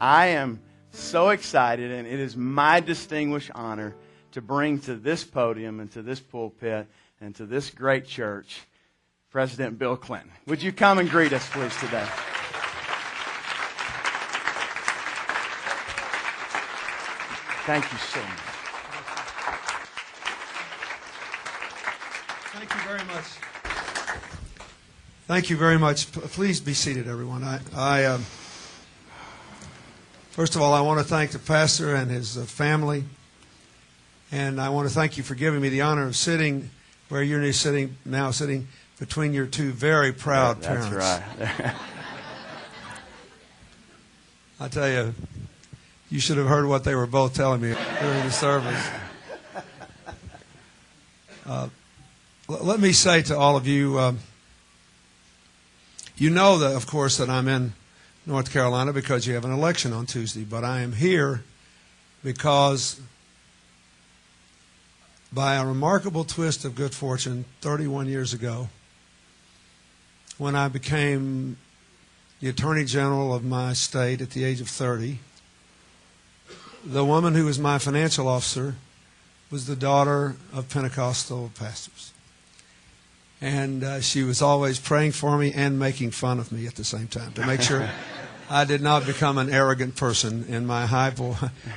I am so excited, and it is my distinguished honor to bring to this podium and to this pulpit and to this great church President Bill Clinton. Would you come and greet us, please, today? Thank you so much. Thank you very much. Thank you very much. Please be seated, everyone. First of all, I want to thank the pastor and his family, and I want to thank you for giving me the honor of sitting where you're sitting between your two very proud parents. That's right. I tell you, you should have heard what they were both telling me during the service. Let me say to all of you, you know that, of course, that I'm in North Carolina because you have an election on Tuesday, but I am here because by a remarkable twist of good fortune 31 years ago, when I became the Attorney General of my state at the age of 30, the woman who was my financial officer was the daughter of Pentecostal pastors. And she was always praying for me and making fun of me at the same time to make sure I did not become an arrogant person in my high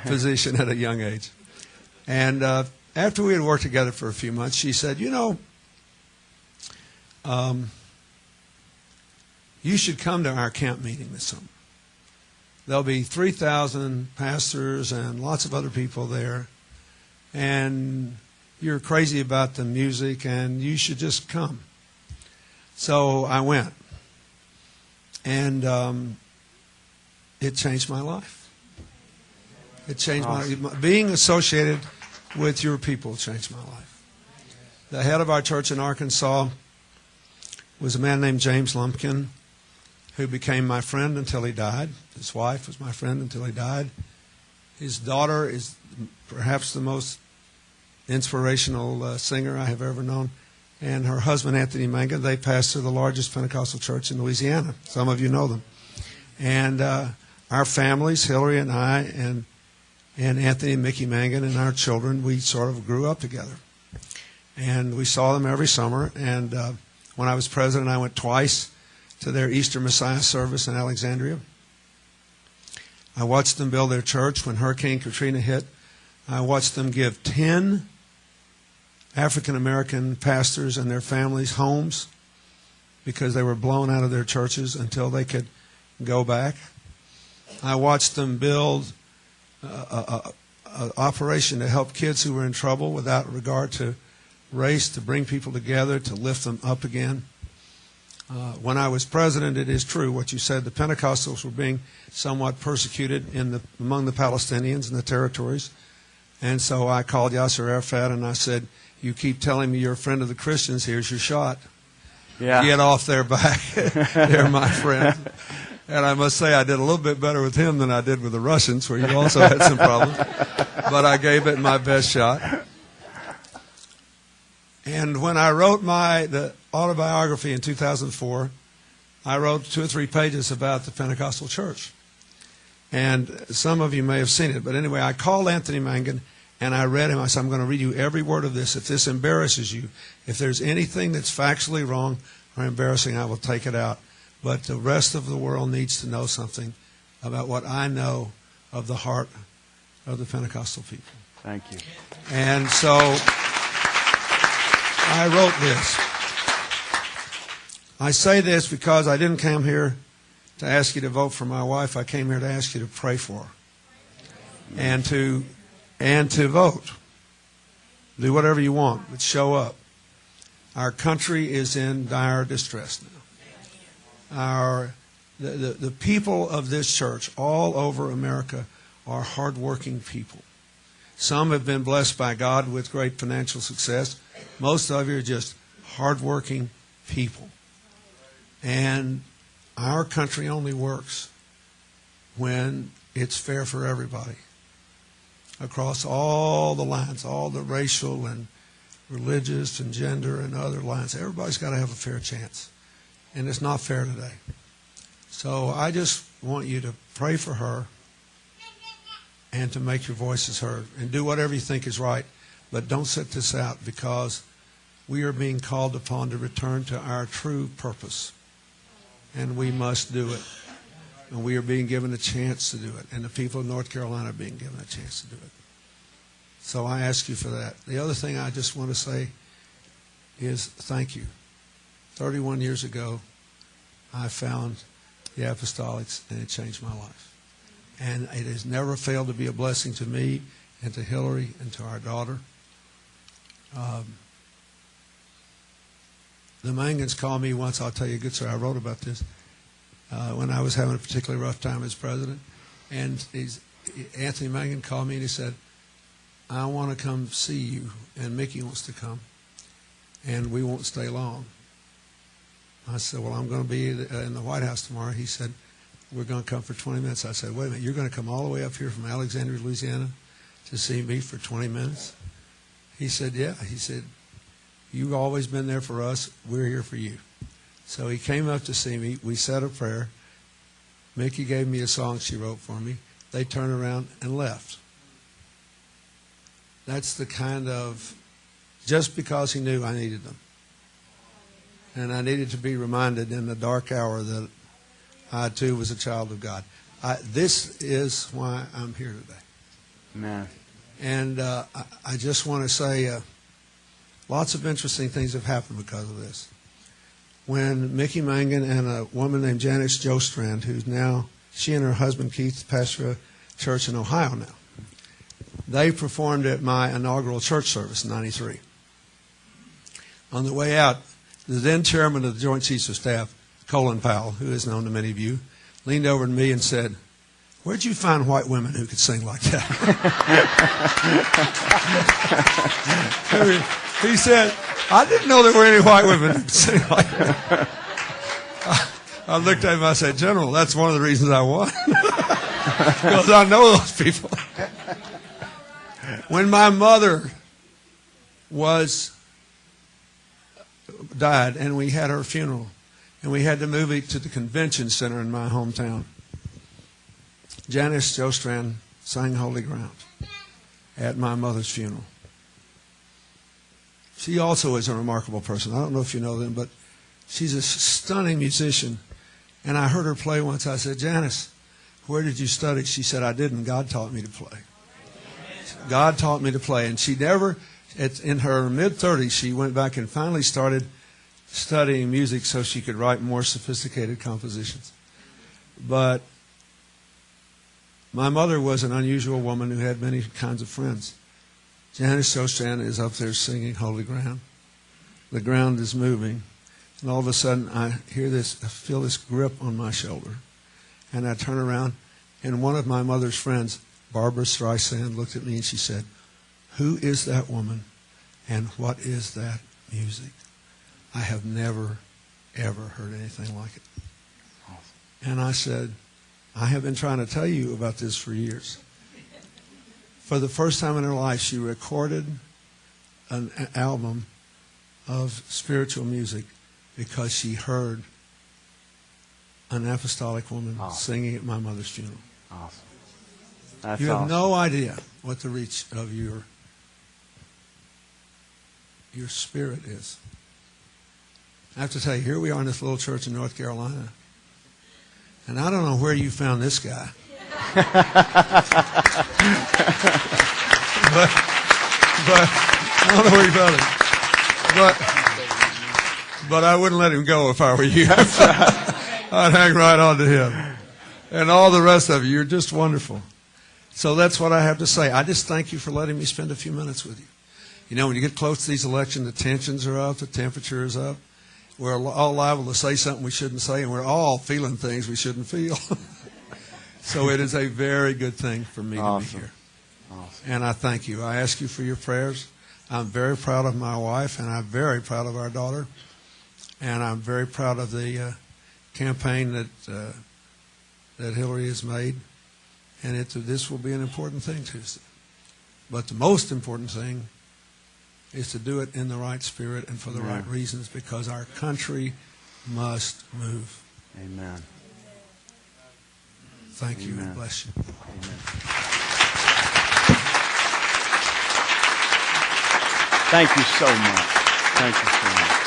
position at a young age. And after we had worked together for a few months, she said, you know, you should come to our camp meeting this summer. There'll be 3,000 pastors and lots of other people there. And you're crazy about the music, and you should just come. So I went. And it changed my life. It changed my life. Being associated with your people changed my life. The head of our church in Arkansas was a man named James Lumpkin, who became my friend until he died. His wife was my friend until he died. His daughter is perhaps the most inspirational singer I have ever known. And her husband, Anthony Mangan, they pastor the largest Pentecostal church in Louisiana. Some of you know them. And our families, Hillary and I, and Anthony and Mickey Mangan and our children, we sort of grew up together. And we saw them every summer. And when I was president, I went twice to their Easter Messiah service in Alexandria. I watched them build their church when Hurricane Katrina hit. I watched them give 10 African-American pastors and their families homes because they were blown out of their churches until they could go back. I watched them build an operation to help kids who were in trouble without regard to race, to bring people together, to lift them up again. When I was president, it is true what you said. The Pentecostals were being somewhat persecuted among the Palestinians in the territories. And so I called Yasser Arafat and I said, you keep telling me you're a friend of the Christians, here's your shot. Yeah. Get off their back. They're my friend. And I must say I did a little bit better with him than I did with the Russians, where you also had some problems. But I gave it my best shot. And when I wrote the autobiography in 2004, I wrote 2 or 3 pages about the Pentecostal church. And some of you may have seen it. But anyway, I called Anthony Mangan and I read him. I said, I'm going to read you every word of this. If this embarrasses you, if there's anything that's factually wrong or embarrassing, I will take it out. But the rest of the world needs to know something about what I know of the heart of the Pentecostal people. Thank you. And so I wrote this. I say this because I didn't come here to ask you to vote for my wife. I came here to ask you to pray for her and to vote. Do whatever you want, but show up. Our country is in dire distress now. The people of this church all over America are hardworking people. Some have been blessed by God with great financial success. Most of you are just hardworking people. And our country only works when it's fair for everybody. Across all the lines, all the racial and religious and gender and other lines. Everybody's got to have a fair chance. And it's not fair today. So I just want you to pray for her and to make your voices heard. And do whatever you think is right, but don't sit this out, because we are being called upon to return to our true purpose. And we must do it. And we are being given a chance to do it. And the people of North Carolina are being given a chance to do it. So I ask you for that. The other thing I just want to say is thank you. 31 years ago, I found the Apostolics, and it changed my life. And it has never failed to be a blessing to me and to Hillary and to our daughter. The Mangans called me once. I'll tell you a good story. I wrote about this when I was having a particularly rough time as president. And Anthony Mangan called me and he said, I want to come see you, and Mickey wants to come, and we won't stay long. I said, well, I'm going to be in the White House tomorrow. He said, we're going to come for 20 minutes. I said, wait a minute, you're going to come all the way up here from Alexandria, Louisiana to see me for 20 minutes? He said, yeah. He said, you've always been there for us. We're here for you. So he came up to see me. We said a prayer. Mickey gave me a song she wrote for me. They turned around and left. That's the kind of, just because he knew I needed them. And I needed to be reminded in the dark hour that I, too, was a child of God. This is why I'm here today. Amen. And I just want to say lots of interesting things have happened because of this. When Mickey Mangan and a woman named Janice Jostrand, who's now, she and her husband Keith pastor a church in Ohio now, they performed at my inaugural church service in '93. On the way out, the then chairman of the Joint Chiefs of Staff, Colin Powell, who is known to many of you, leaned over to me and said, where'd you find white women who could sing like that? He said, I didn't know there were any white women who could sing like that. I looked at him and I said, General, that's one of the reasons I won. Because I know those people. When my mother died and we had her funeral and we had to move it to the convention center in my hometown, Janice Jostrand sang Holy Ground at my mother's funeral. She also is a remarkable person. I don't know if you know them, but she's a stunning musician. And I heard her play once. I said, Janice, where did you study? She said, I didn't. God taught me to play. God taught me to play. And she never, in her mid-30s, she went back and finally started studying music so she could write more sophisticated compositions. But my mother was an unusual woman who had many kinds of friends. Janice Jostrand is up there singing Holy Ground. The ground is moving. And all of a sudden, I feel this grip on my shoulder. And I turn around, and one of my mother's friends, Barbara Streisand, looked at me and she said, who is that woman and what is that music? I have never, ever heard anything like it. And I said, I have been trying to tell you about this for years. For the first time in her life, she recorded an album of spiritual music because she heard an apostolic woman singing at my mother's funeral. Awesome. That's you have awesome. no idea what the reach of your spirit is. I have to tell you, here we are in this little church in North Carolina, and I don't know where you found this guy. but I don't know where you found him. But I wouldn't let him go if I were you. I'd hang right on to him. And all the rest of you, you're just wonderful. So that's what I have to say. I just thank you for letting me spend a few minutes with you. You know, when you get close to these elections, the tensions are up, the temperature is up. We're all liable to say something we shouldn't say, and we're all feeling things we shouldn't feel. So it is a very good thing for me to be here. Awesome. And I thank you. I ask you for your prayers. I'm very proud of my wife, and I'm very proud of our daughter. And I'm very proud of the campaign that Hillary has made. And this will be an important thing Tuesday. But the most important thing is to do it in the right spirit and for the right reasons, because our country must move. Amen. Thank you and bless you. Amen. Thank you so much. Thank you so much.